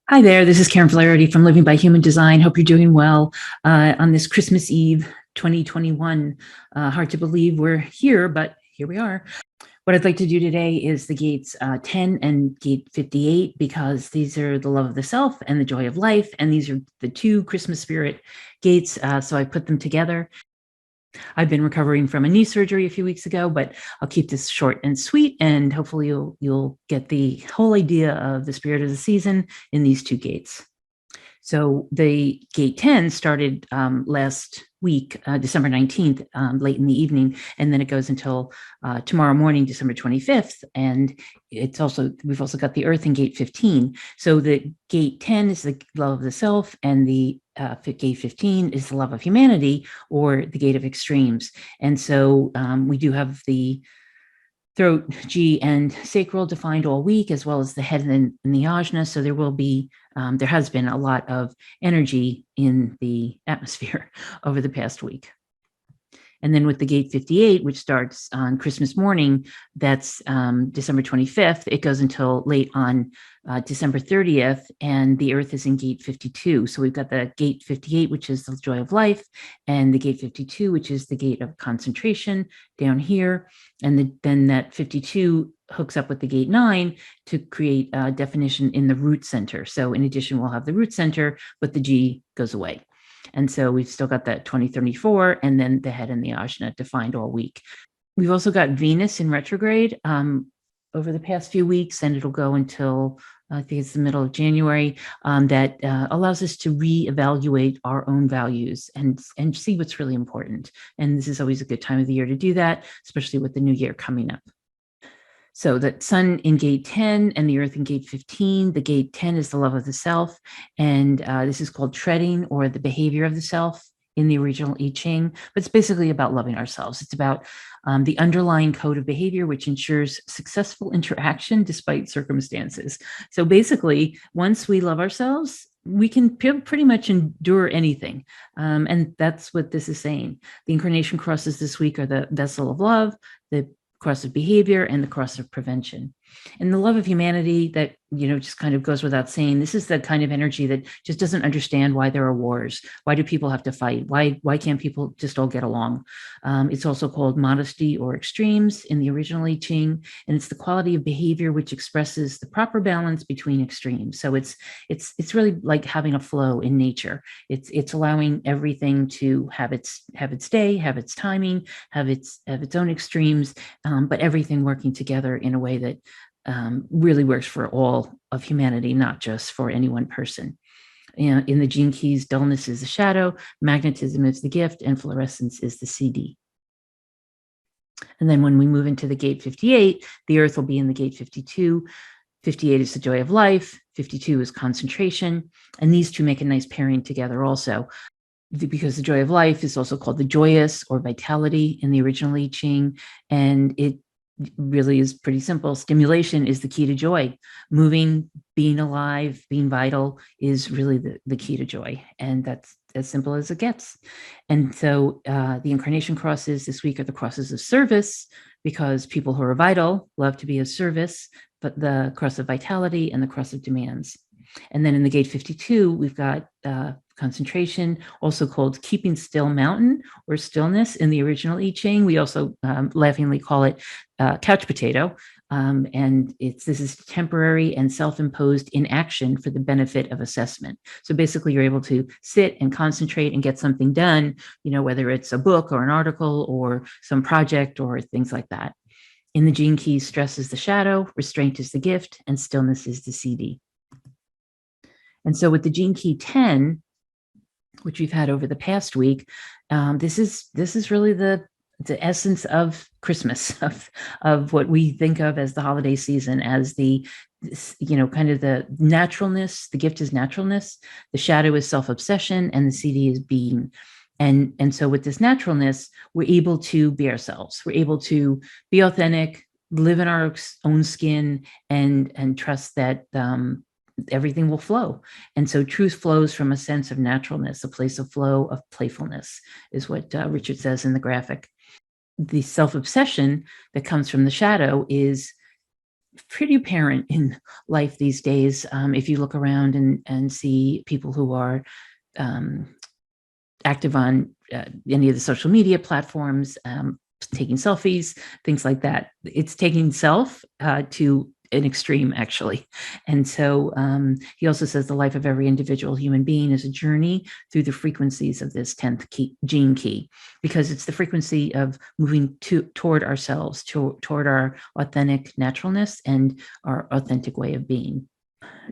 Hi there, this is Karen Flaherty from Living by Human Design. Hope you're doing well on this Christmas Eve 2021. Hard to believe we're here, but here we are. What I'd like to do today is the gates 10 and gate 58, because these are the love of the self and the joy of life, and these are the two Christmas spirit gates, so I put them together. I've been recovering from a knee surgery a few weeks ago, but I'll keep this short and sweet, and hopefully you'll get the whole idea of the spirit of the season in these two gates. So the gate 10 started last week, December 19th, late in the evening, and then it goes until tomorrow morning, December 25th. And we've also got the earth in gate 15. So the gate 10 is the love of the self, and the gate 15 is the love of humanity, or the gate of extremes. And so we do have the throat, G, and sacral defined all week, as well as the head and the ajna. So there has been a lot of energy in the atmosphere over the past week. And then with the gate 58, which starts on Christmas morning, that's December 25th, it goes until late on December 30th, and the earth is in gate 52. So we've got the gate 58, which is the joy of life, and the gate 52, which is the gate of concentration down here. And then that 52 hooks up with the gate 9 to create a definition in the root center. So in addition, we'll have the root center, but the G goes away. And so we've still got that 2034, and then the head and the ajna defined all week. We've also got Venus in retrograde over the past few weeks, and it'll go until I think it's the middle of January. That allows us to reevaluate our own values and see what's really important. And this is always a good time of the year to do that, especially with the new year coming up. So the sun in gate 10 and the earth in gate 15. The gate 10 is the love of the self. And this is called treading, or the behavior of the self in the original I Ching. But it's basically about loving ourselves. It's about the underlying code of behavior, which ensures successful interaction despite circumstances. So basically, once we love ourselves, we can pretty much endure anything. And that's what this is saying. The incarnation crosses this week are the vessel of love, the cross of behavior, and the cross of prevention. And the love of humanity, that just kind of goes without saying. This is the kind of energy that just doesn't understand why there are wars. Why do people have to fight? Why can't people just all get along? It's also called modesty or extremes in the original I Ching, and it's the quality of behavior which expresses the proper balance between extremes. So it's really like having a flow in nature. It's allowing everything to have its day, have its timing, have its own extremes, but everything working together in a way that really works for all of humanity, not just for any one person. In the gene keys, dullness is the shadow, magnetism is the gift, and fluorescence is the CD. And then when we move into the gate 58, the earth will be in the gate 52. 58 is the joy of life, 52 is concentration, and these two make a nice pairing together also, because the joy of life is also called the joyous, or vitality in the original I Ching, and it really is pretty simple. Stimulation is the key to joy. Moving, being alive, being vital is really the key to joy. And that's as simple as it gets. And so the incarnation crosses this week are the crosses of service, because people who are vital love to be of service, but the cross of vitality and the cross of demands. And then in the gate 52, we've got concentration, also called keeping still mountain, or stillness in the original I Ching. We also laughingly call it couch potato. And this is temporary and self-imposed inaction for the benefit of assessment. So basically, you're able to sit and concentrate and get something done, whether it's a book or an article or some project or things like that. In the gene keys, stress is the shadow, restraint is the gift, and stillness is the CD. And so with the gene key 10, which we've had over the past week, this is really the essence of Christmas, of what we think of as the holiday season, as the kind of the naturalness. The gift is naturalness, the shadow is self-obsession, and the CD is being. And so with this naturalness, we're able to be ourselves. We're able to be authentic, live in our own skin, and trust that everything will flow. And so truth flows from a sense of naturalness, a place of flow, of playfulness, is what Richard says in the graphic. The self-obsession that comes from the shadow is pretty apparent in life these days. If you look around and see people who are active on any of the social media platforms, taking selfies, things like that. It's taking self to an extreme, actually. And so he also says the life of every individual human being is a journey through the frequencies of this 10th gene key, because it's the frequency of moving toward ourselves, toward our authentic naturalness and our authentic way of being.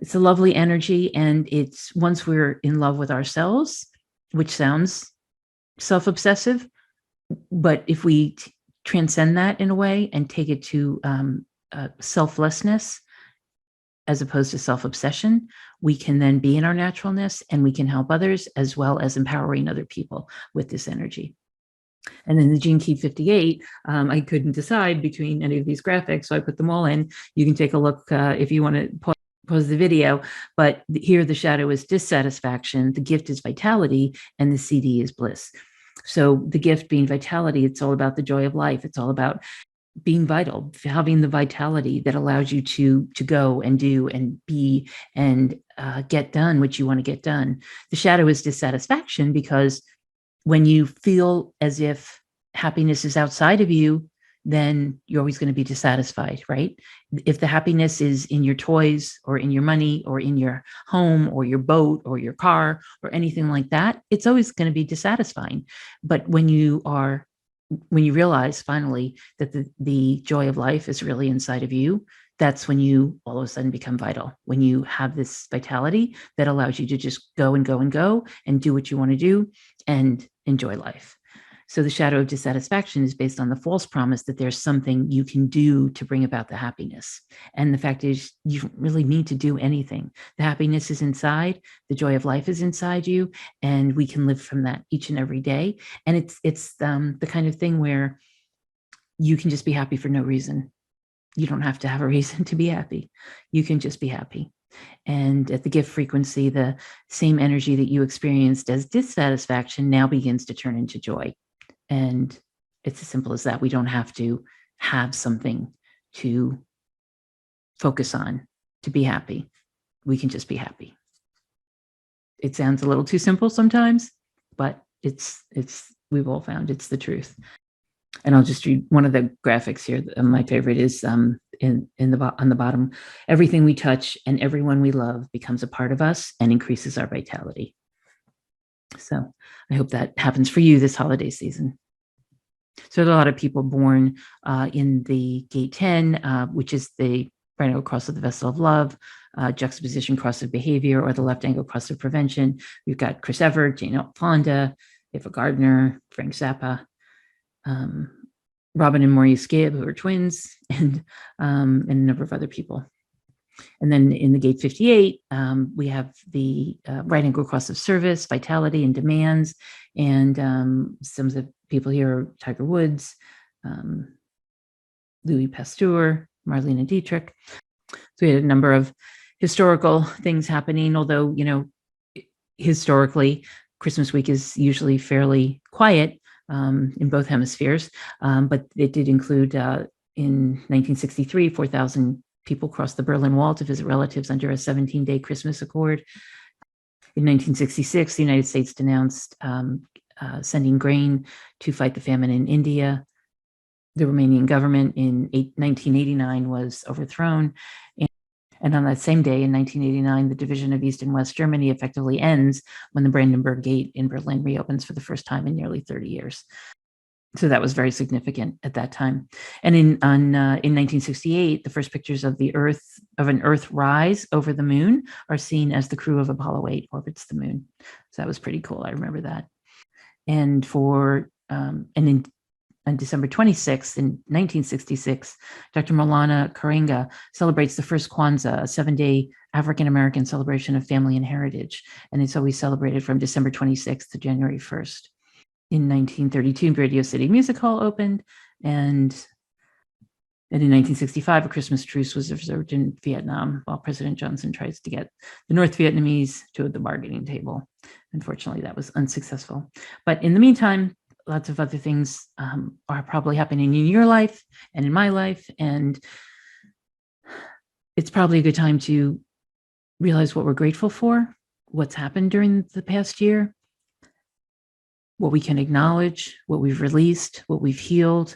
It's a lovely energy, and it's once we're in love with ourselves, which sounds self-obsessive, but if we transcend that in a way and take it to selflessness as opposed to self-obsession, we can then be in our naturalness, and we can help others as well as empowering other people with this energy. And then the Gene Key 58, I couldn't decide between any of these graphics, so I put them all in. You can take a look if you want to pause the video, but here the shadow is dissatisfaction, the gift is vitality, and the CD is bliss. So the gift being vitality, it's all about the joy of life. It's all about being vital, having the vitality that allows you to go and do and be and get done what you want to get done. The shadow is dissatisfaction, because when you feel as if happiness is outside of you, then you're always going to be dissatisfied, right? If the happiness is in your toys or in your money or in your home or your boat or your car or anything like that, it's always going to be dissatisfying. But when you realize finally that the joy of life is really inside of you, that's when you all of a sudden become vital. When you have this vitality that allows you to just go and go and go and do what you want to do and enjoy life. So the shadow of dissatisfaction is based on the false promise that there's something you can do to bring about the happiness. And the fact is, you don't really need to do anything. The happiness is inside, the joy of life is inside you, and we can live from that each and every day. And it's the kind of thing where you can just be happy for no reason. You don't have to have a reason to be happy. You can just be happy. And at the gift frequency, the same energy that you experienced as dissatisfaction now begins to turn into joy. And it's as simple as that. We don't have to have something to focus on to be happy. We can just be happy. It sounds a little too simple sometimes, but we've all found it's the truth. And I'll just read one of the graphics here. My favorite is on the bottom. Everything we touch and everyone we love becomes a part of us and increases our vitality. So I hope that happens for you this holiday season. So there are a lot of people born in the gate 10, which is the right angle cross of the vessel of love, juxtaposition cross of behavior, or the left angle cross of prevention. We've got Chris Evert, Jane Fonda, Ava Gardner, Frank Zappa, Robin and Maurice Gibb, who are twins, and a number of other people. And then in the gate 58, we have the right angle cross of service, vitality, and demands. And some of the people here are Tiger Woods, Louis Pasteur, Marlene Dietrich. So we had a number of historical things happening, although, historically, Christmas week is usually fairly quiet in both hemispheres. But it did include in 1963, 4,000 people crossed the Berlin Wall to visit relatives under a 17-day Christmas accord. In 1966, the United States denounced sending grain to fight the famine in India. The Romanian government in 1989 was overthrown. And on that same day, in 1989, the division of East and West Germany effectively ends when the Brandenburg Gate in Berlin reopens for the first time in nearly 30 years. So that was very significant at that time. And in 1968, the first pictures of an Earth rise over the moon are seen as the crew of Apollo 8 orbits the moon. So that was pretty cool. I remember that. And on December 26th, in 1966, Dr. Maulana Karenga celebrates the first Kwanzaa, a 7-day African-American celebration of family and heritage. And it's always celebrated from December 26th to January 1st. In 1932, Radio City Music Hall opened, and in 1965, a Christmas truce was observed in Vietnam while President Johnson tries to get the North Vietnamese to the bargaining table. Unfortunately, that was unsuccessful. But in the meantime, lots of other things are probably happening in your life and in my life, and it's probably a good time to realize what we're grateful for, what's happened during the past year, what we can acknowledge, what we've released, what we've healed,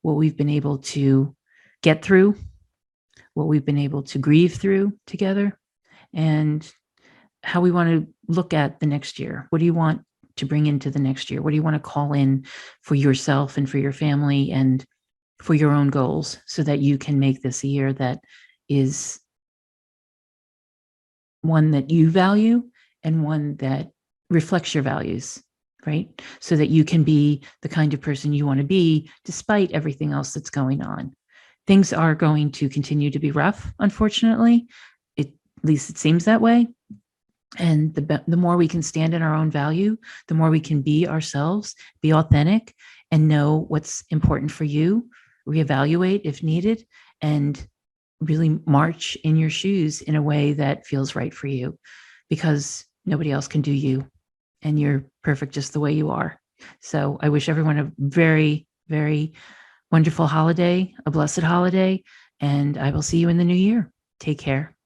what we've been able to get through, what we've been able to grieve through together, and how we want to look at the next year. What do you want to bring into the next year? What do you want to call in for yourself and for your family and for your own goals, so that you can make this a year that is one that you value and one that reflects your values, right? So that you can be the kind of person you want to be despite everything else that's going on. Things are going to continue to be rough, unfortunately. At least it seems that way. And the more we can stand in our own value, the more we can be ourselves, be authentic, and know what's important for you, reevaluate if needed, and really march in your shoes in a way that feels right for you, because nobody else can do you, and you're perfect just the way you are. So I wish everyone a very, very wonderful holiday, a blessed holiday, and I will see you in the new year. Take care.